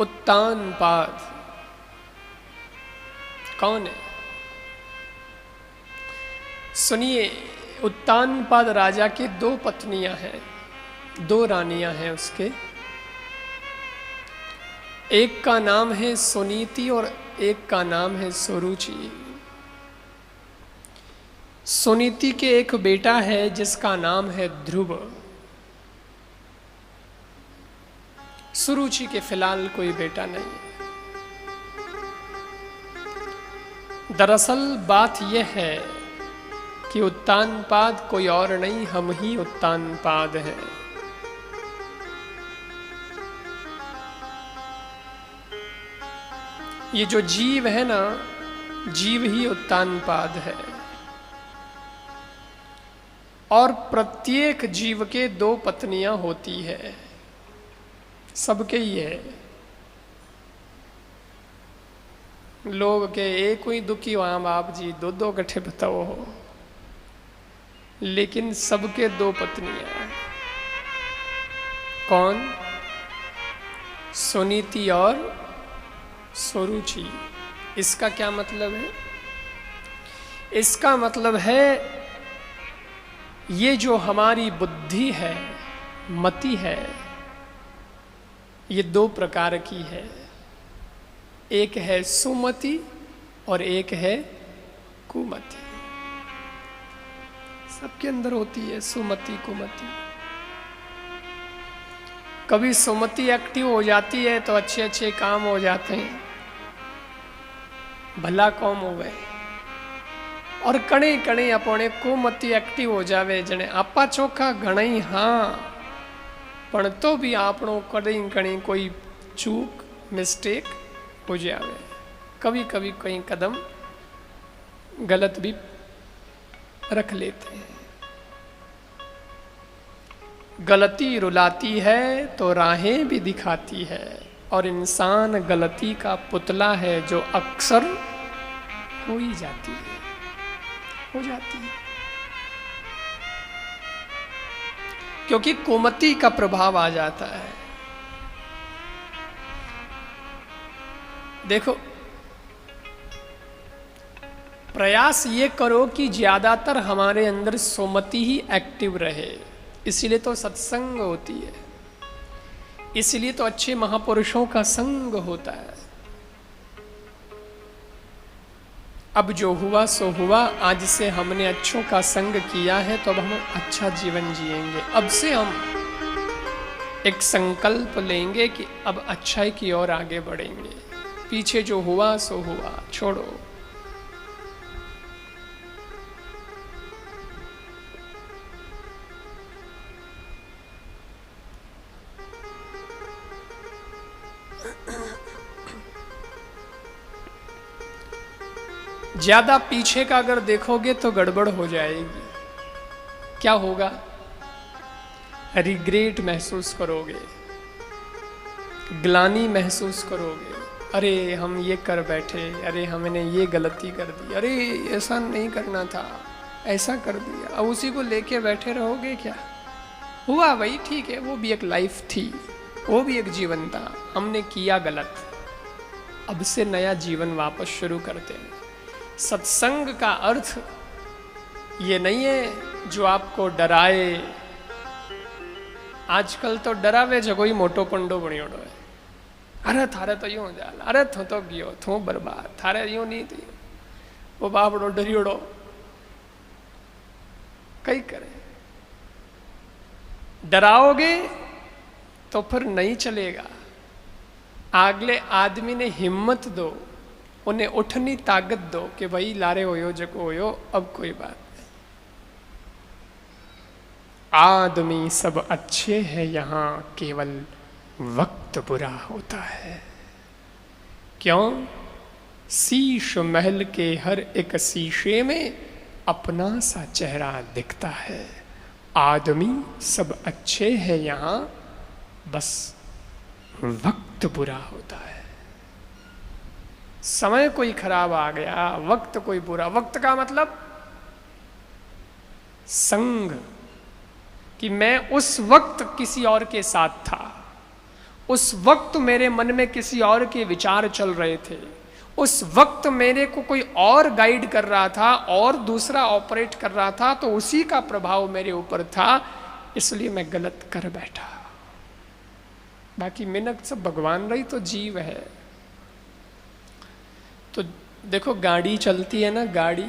उत्तानपाद कौन है? सुनिए, उत्तानपाद राजा की दो पत्नियां हैं, दो रानियां हैं उसके। एक का नाम है सुनीति और एक का नाम है सुरुचि। सुनीति के एक बेटा है जिसका नाम है ध्रुव। सुरुचि के फिलहाल कोई बेटा नहीं। दरअसल बात यह है कि उत्तानपाद कोई और नहीं, हम ही उत्तानपाद हैं। ये जो जीव है ना, जीव ही उत्तानपाद है। और प्रत्येक जीव के दो पत्नियां होती है, सबके ही है। लोग के एक ही दुखी वहां बाप जी दो दो कट्ठे बताओ हो, लेकिन सबके दो पत्नियां। कौन? सुनीति और सुरुचि। इसका क्या मतलब है? इसका मतलब है ये जो हमारी बुद्धि है, मति है, ये दो प्रकार की है। एक है सुमति और एक है कुमति। सबके अंदर होती है सुमति कुमति। कभी सुमति एक्टिव हो जाती है तो अच्छे अच्छे काम हो जाते हैं, भला कौम हो गए। और कणे कणे अपने कुमति एक्टिव हो जावे, जने आपा चोखा घणई हाँ, पण तो भी आपणो कहीं कहीं कोई चूक मिस्टेक हो जावे। कभी कभी कहीं कदम गलत भी रख लेते हैं। गलती रुलाती है तो राहें भी दिखाती है, और इंसान गलती का पुतला है जो अक्सर हो ही जाती है, हो जाती है। क्योंकि कुमति का प्रभाव आ जाता है। देखो, प्रयास ये करो कि ज्यादातर हमारे अंदर सुमति ही एक्टिव रहे। इसीलिए तो सत्संग होती है, इसलिए तो अच्छे महापुरुषों का संग होता है। अब जो हुआ सो हुआ, आज से हमने अच्छों का संग किया है तो अब हम अच्छा जीवन जिएंगे। अब से हम एक संकल्प लेंगे कि अब अच्छाई की ओर आगे बढ़ेंगे। पीछे जो हुआ सो हुआ, छोड़ो। ज्यादा पीछे का अगर देखोगे तो गड़बड़ हो जाएगी। क्या होगा? रिग्रेट महसूस करोगे, ग्लानि महसूस करोगे। अरे हम ये कर बैठे, अरे हमने ये गलती कर दी, अरे ऐसा नहीं करना था, ऐसा कर दिया। अब उसी को लेके बैठे रहोगे क्या? हुआ भाई, ठीक है, वो भी एक लाइफ थी, वो भी एक जीवन था, हमने किया गलत, अब से नया जीवन वापस शुरू करते हैं। सत्संग का अर्थ ये नहीं है जो आपको डराए। आजकल तो डरावे जो कोई मोटो पंडो बनियोड़ो है। अरे थारे तो यूं जाल, अरे थो तो गयो, थो बर्बाद, थारे यूं नहीं थी, वो बापड़ो डरियोड़ो कई करे। डराओगे तो फिर नहीं चलेगा। अगले आदमी ने हिम्मत दो, उन्हें उठनी ताकत दो कि भाई लारे होयो जको होयो, अब कोई बात नहीं। आदमी सब अच्छे हैं यहाँ, केवल वक्त बुरा होता है। क्यों? शीश महल के हर एक शीशे में अपना सा चेहरा दिखता है। आदमी सब अच्छे हैं यहाँ, बस वक्त बुरा होता है। समय कोई खराब आ गया, वक्त कोई बुरा। वक्त का मतलब संग, कि मैं उस वक्त किसी और के साथ था, उस वक्त मेरे मन में किसी और के विचार चल रहे थे, उस वक्त मेरे को कोई और गाइड कर रहा था और दूसरा ऑपरेट कर रहा था, तो उसी का प्रभाव मेरे ऊपर था, इसलिए मैं गलत कर बैठा। बाकी मेहनत सब भगवान रही तो जीव है। तो देखो गाड़ी चलती है ना, गाड़ी,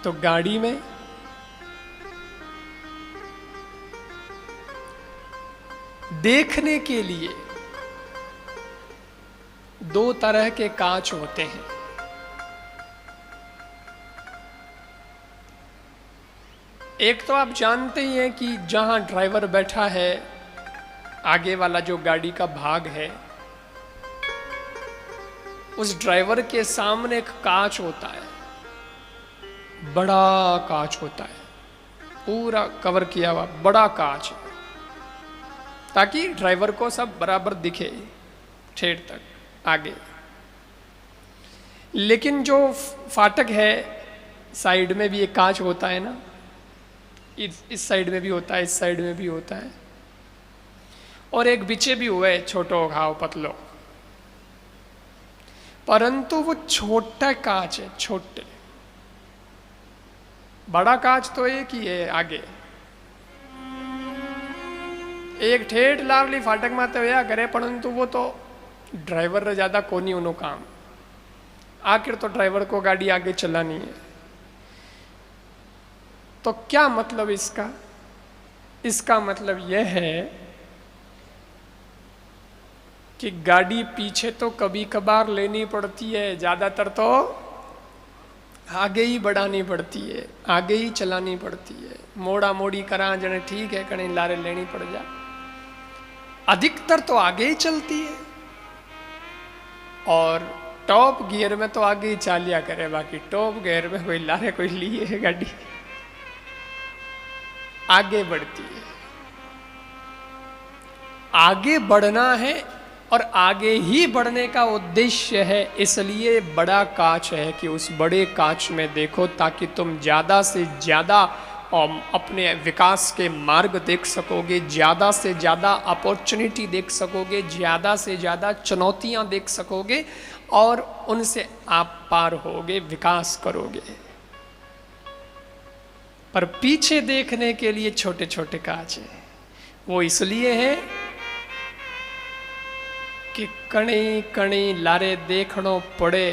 तो गाड़ी में देखने के लिए दो तरह के कांच होते हैं। एक तो आप जानते ही हैं कि जहां ड्राइवर बैठा है, आगे वाला जो गाड़ी का भाग है, उस ड्राइवर के सामने एक कांच होता है, बड़ा कांच होता है, पूरा कवर किया हुआ बड़ा कांच है, ताकि ड्राइवर को सब बराबर दिखे ठेठ तक आगे। लेकिन जो फाटक है, साइड में भी एक कांच होता है ना, इस साइड में भी होता है, इस साइड में भी होता है, और एक बीचे भी हुए छोटो घाव पतलो, परंतु वो छोटा कांच है, छोटे। बड़ा कांच तो एक ही है आगे, एक ठेठ लारली फाटक माते होया करे, परंतु वो तो ड्राइवर ज्यादा कोनी उनो काम, आखिर तो ड्राइवर को गाड़ी आगे चलानी है। तो क्या मतलब इसका? इसका मतलब यह है कि गाड़ी पीछे तो कभी कभार लेनी पड़ती है, ज्यादातर तो आगे ही बढ़ानी पड़ती है, आगे ही चलानी पड़ती है। मोड़ा मोड़ी करा जने ठीक है, कहीं लारे लेनी पड़ जा, अधिकतर तो आगे ही चलती है। और टॉप गियर में तो आगे ही चालिया करे, बाकी टॉप गियर में कोई लारे कोई लिए है गाड़ी, आगे बढ़ती है। आगे बढ़ना है और आगे ही बढ़ने का उद्देश्य है, इसलिए बड़ा कांच है कि उस बड़े कांच में देखो, ताकि तुम ज्यादा से ज्यादा अपने विकास के मार्ग देख सकोगे, ज्यादा से ज्यादा अपॉर्चुनिटी देख सकोगे, ज्यादा से ज्यादा चुनौतियां देख सकोगे और उनसे आप पार होगे, विकास करोगे। पर पीछे देखने के लिए छोटे छोटे कांच है, वो इसलिए है कि कणी कणी लारे देखनो पड़े।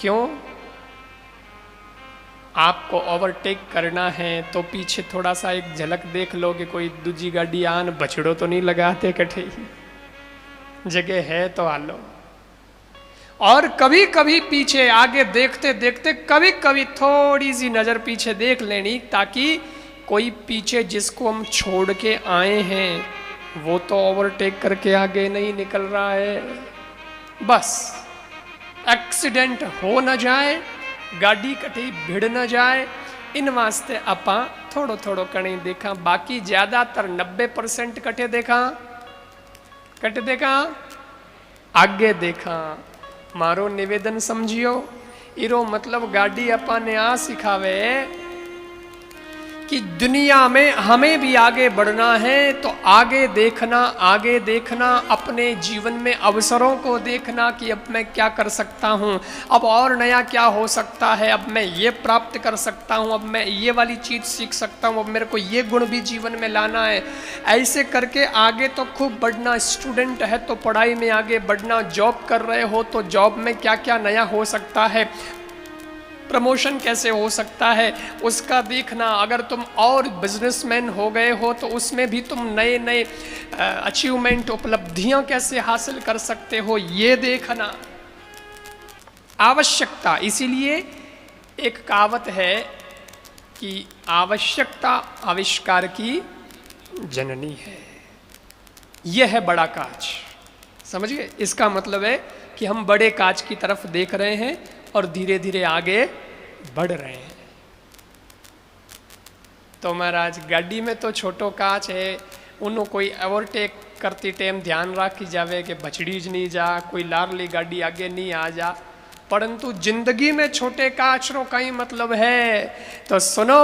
क्यों? आपको ओवरटेक करना है तो पीछे थोड़ा सा एक झलक देख लो कि कोई दूजी गाड़ी आन बछड़ो तो नहीं लगाते कठे, जगह है तो आलो। और कभी कभी पीछे आगे देखते देखते कभी कभी थोड़ी सी नजर पीछे देख लेनी, ताकि कोई पीछे जिसको हम छोड़ के आए हैं वो तो ओवरटेक करके आगे नहीं निकल रहा है, बस एक्सीडेंट हो न जाए, गाड़ी कटी भिड़ न जाए, इन वास्ते अपा थोड़ो थोड़ो कणी देखा। बाकी ज्यादातर 90% कटे देखा, कटे देखा, आगे देखा। मारो निवेदन समझियो, इरो मतलब गाड़ी अपा ने आ सिखावे कि दुनिया में हमें भी आगे बढ़ना है तो आगे देखना, अपने जीवन में अवसरों को देखना कि अब मैं क्या कर सकता हूँ, अब और नया क्या हो सकता है, अब मैं ये प्राप्त कर सकता हूँ, अब मैं ये वाली चीज़ सीख सकता हूँ, अब मेरे को ये गुण भी जीवन में लाना है। ऐसे करके आगे तो खूब बढ़ना। स्टूडेंट है तो पढ़ाई में आगे बढ़ना, जॉब कर रहे हो तो जॉब में क्या क्या नया हो सकता है, प्रमोशन कैसे हो सकता है उसका देखना। अगर तुम और बिजनेसमैन हो गए हो तो उसमें भी तुम नए नए अचीवमेंट, उपलब्धियां कैसे हासिल कर सकते हो, ये देखना आवश्यकता। इसीलिए एक कहावत है कि आवश्यकता आविष्कार की जननी है। यह है बड़ा कांच, समझिए। इसका मतलब है कि हम बड़े कांच की तरफ देख रहे हैं और धीरे धीरे आगे बढ़ रहे हैं। तो महाराज गाड़ी में तो छोटो कांच है, उन्हों कोई ओवरटेक करती टाइम ध्यान राखी जावे कि बछड़ी ज नहीं जा, कोई लारली गाड़ी आगे नहीं आ जा, परंतु जिंदगी में छोटे कांच रो कई मतलब है। तो सुनो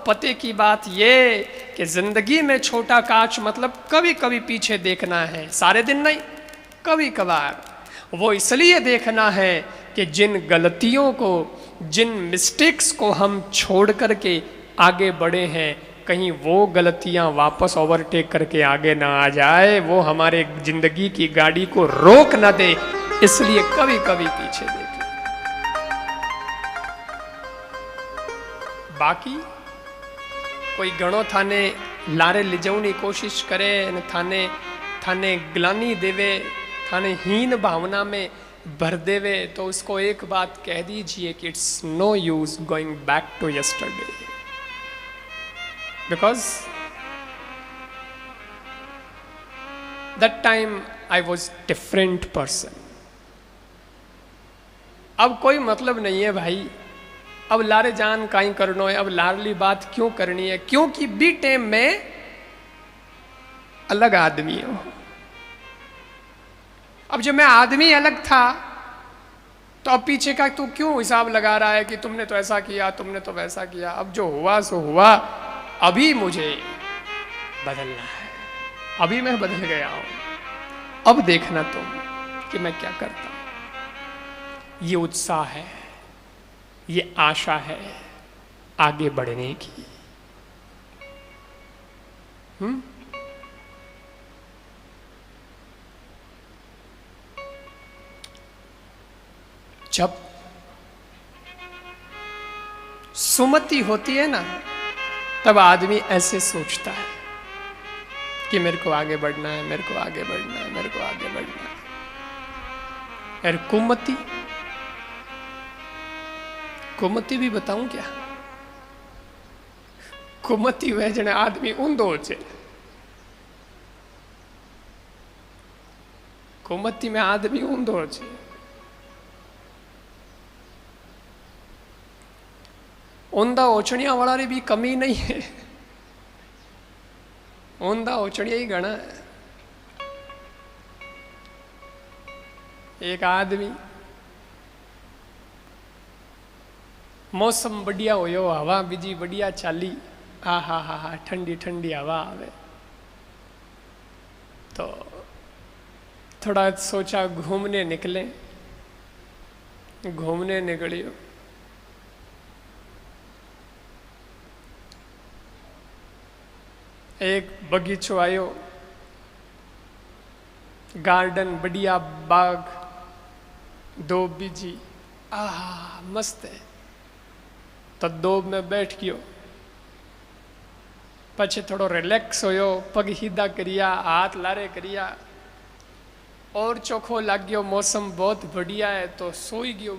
पते की बात ये कि जिंदगी में छोटा कांच मतलब कभी कभी पीछे देखना है, सारे दिन नहीं, कभी कभार। वो इसलिए देखना है कि जिन गलतियों को, जिन मिस्टेक्स को हम छोड़ करके आगे बढ़े हैं, कहीं वो गलतियां वापस ओवरटेक करके आगे ना आ जाए, वो हमारे जिंदगी की गाड़ी को रोक ना दे, इसलिए कभी कभी पीछे देखें। बाकी कोई घणो थाने लारे ले जाने कोशिश करे ने थाने ग्लानी देवे, थाने हीन भावना में भर देवे, तो उसको एक बात कह दीजिए कि it's no use going back to yesterday, because that time I was different person. अब कोई मतलब नहीं है भाई, अब लारे जान काई करनो है, अब लारली बात क्यों करनी है, क्योंकि बी टाइम में अलग आदमी हो। अब जब मैं आदमी अलग था तो अब पीछे का तू क्यों हिसाब लगा रहा है कि तुमने तो ऐसा किया, तुमने तो वैसा किया। अब जो हुआ सो हुआ, अभी मुझे बदलना है, अभी मैं बदल गया हूं, अब देखना तुम कि मैं क्या करता हूं। ये उत्साह है, ये आशा है आगे बढ़ने की। जब सुमति होती है ना, तब आदमी ऐसे सोचता है कि मेरे को आगे बढ़ना है, मेरे को आगे बढ़ना है, मेरे को आगे बढ़ना है। और कुमति भी बताऊं क्या? कुमति वह जने आदमी ऊंधो छे, कुमति में आदमी ऊंधो छे। ऊंधा ओछणिया वाला री भी कमी नहीं है, ऊंधा ओछणिया ही घना है। एक आदमी, मौसम बढ़िया होयो, हवा बीजी बढ़िया चाली, हा ठंडी ठंडी हवा आवे, तो थोड़ा सोचा घूमने निकले, घूमने निकलियो। एक बगीचो आयो, गार्डन बढ़िया, बाग, दोब बीजी, आहा मस्त है। तो दोब में बैठ गयो, पछे थोड़ो रिलैक्स होयो, पग सीधा करिया, हाथ लारे करिया, और चोखो लग गयो, मौसम बहुत बढ़िया है, तो सोई गयो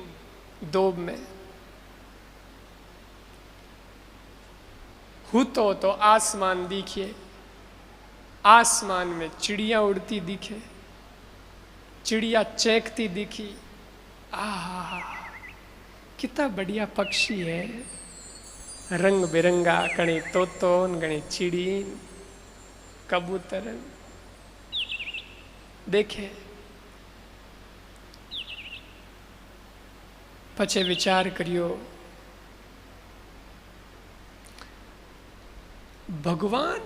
दोब में। हूतो तो आसमान दिखे, आसमान में चिड़िया उड़ती दिखे, चिड़िया चहकती दिखी, आहा कितना बढ़िया पक्षी है, रंग बिरंगा, कणी तोतोन, कणी चिड़ीन, कबूतर देखे। पछे विचार करियो, भगवान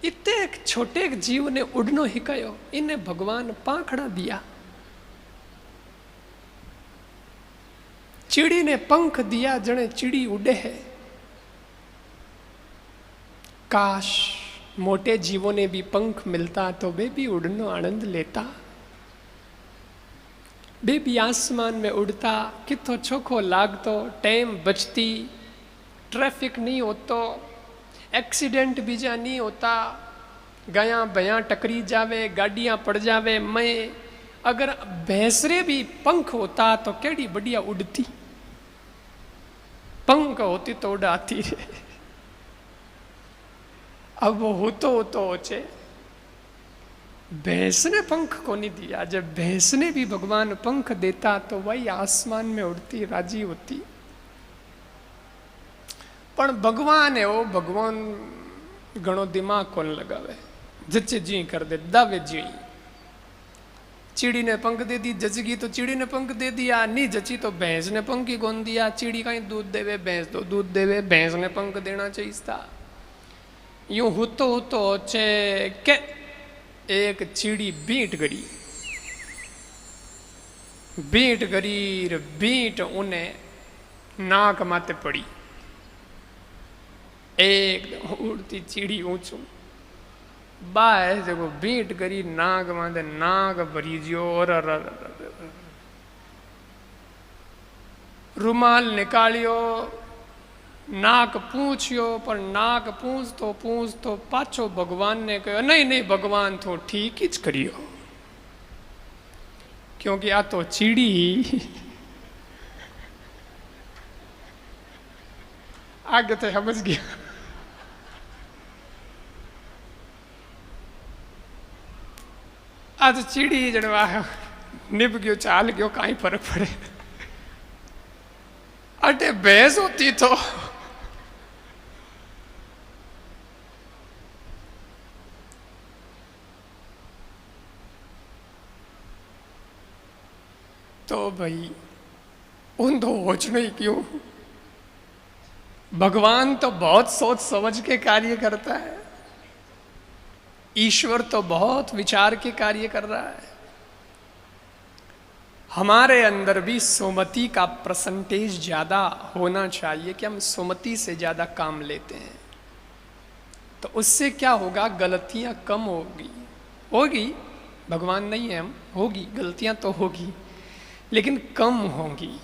इतने एक छोटे जीव ने उड़नो हिकायो, इन्हें भगवान पाखड़ा दिया, चिड़ी ने पंख दिया, जने चिड़ी उड़े है। काश मोटे जीवों ने भी पंख मिलता तो वे भी उड़नो आनंद लेता, वे भी आसमान में उड़ता, कितो चोखो लागतो, टाइम बचती, ट्रैफिक नहीं होतो, एक्सीडेंट बीजा नहीं होता, गया भया टकरी जावे, गाड़ियां पड़ जावे। मैं अगर भैंसरे भी पंख होता तो केड़ी बढ़िया उड़ती, पंख होती तो उड़ाती रे। अब वो होतो होचे, भैंस ने पंख को नहीं दिया, जब भैंस ने भी भगवान पंख देता तो वही आसमान में उड़ती, राजी होती। पण भगवान है वो, भगवान घणो दिमाग कोन लगावे, जचे जी कर दे, दावे जी। चिड़ी ने पंख दे दी, जचगी तो चिड़ी ने पंख दे दिया, नहीं जची तो भैंस ने पंख ही गोंद दिया। चिड़ी का ही दूध देवे, भैंस तो दूध देवे, भैंस ने पंख देना चाहिए था। यूं हुतो होचे के एक चिड़ी बीट गरी, बीट गरी बीट उन्हें नाक माते पड़ी। एकदम उड़ती चिड़ी ऊंचू बाय देखो बीट करी नाग मांदे, नाग भरी जियो और रुमाल निकालियो, नाक पूछियो, पर नाक पूछ तो पाछो भगवान ने कहो नहीं नहीं भगवान तो ठीक ही करियो, क्योंकि आ तो चिड़ी आगे तो समझ गया। आज चिड़ी जड़वा निभ गयो, चाल गयो, कहीं फर्क पड़े। अटे भैंस होती तो भाई उन दो होचना ही क्यों। भगवान तो बहुत सोच समझ के कार्य करता है, ईश्वर तो बहुत विचार के कार्य कर रहा है। हमारे अंदर भी सुमति का परसेंटेज ज्यादा होना चाहिए कि हम सुमति से ज्यादा काम लेते हैं, तो उससे क्या होगा, गलतियां कम होगी भगवान नहीं है हम, होगी गलतियां तो होगी लेकिन कम होंगी।